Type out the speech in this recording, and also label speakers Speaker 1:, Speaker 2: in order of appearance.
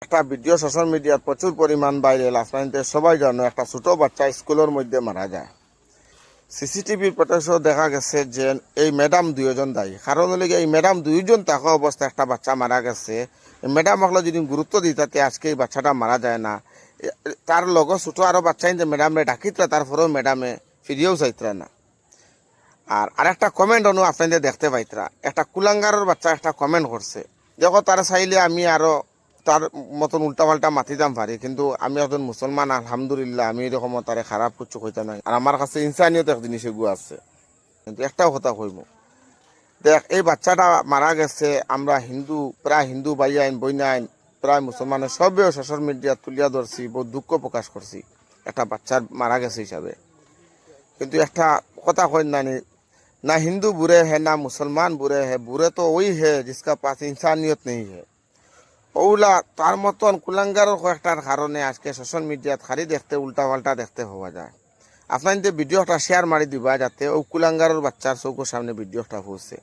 Speaker 1: একটা video social মিডিয়ার প্রচুর পরিমাণ ভাইরাল। আপনাদের সবাই জানো একটা ছোট বাচ্চা স্কুলের মধ্যে মারা যায়। সিসিটিভির প্রত্যক্ষ দেখা গেছে যে এই ম্যাডাম দুইজন দায়ী। কারণ হলে এই ম্যাডাম দুইজন থাকা অবস্থায় একটা বাচ্চা মারা গেছে। ম্যাডাম হলে যদি গুরুত্ব দিতে আজকে এই বাচ্চাটা মারা যায় না। তার লগে ছোট আরো বাচ্চা যে ম্যাডামে ডাকিতরা, তারপরেও ম্যাডামে ফিরিয়েও চাইতরা না। আর আরেকটা কমেন্ট অনু আপনাদের দেখতে পাইতরা, একটা কুলাঙ্গারের বাচ্চা একটা কমেন্ট করছে, দেখো তারা চাইলে আমি আরো তার মতন উল্টাপাল্টা মাতিতাম পারি, কিন্তু আমি একজন মুসলমান, আলহামদুলিল্লাহ আমি এরকম তারে খারাপ কিছু কইতে নাই। আর আমার কাছে ইনসানিয়ত এক জিনিস এগুলো আছে। কিন্তু একটাও কথা কইব, দেখ এই বাচ্চাটা মারা গেছে, আমরা হিন্দু প্রায় হিন্দু ভাই আইন বইনা আইন প্রায় মুসলমানের সবেও সোশ্যাল মিডিয়া তুলিয়া ধরছি, বহু দুঃখ প্রকাশ করছি একটা বাচ্চার মারা গেছে হিসাবে। কিন্তু একটা কথা কই নানি, ना हिंदू बुरे हैं ना मुसलमान बुरे हैं, बुरे तो वही है जिसका पास इंसानियत नहीं है। ওগুলা তার মতন কুলাঙ্গারের কয়েকটার কারণে আজকে সোশ্যাল মিডিয়াত খালি দেখতে উল্টা পাল্টা দেখতে পাওয়া যায়। আপনার ভিডিওটা শেয়ার মারি দিবা যাতে ওই কুলাঙ্গারের বাচ্চার চৌকুর সামনে ভিডিওটা পৌঁছে।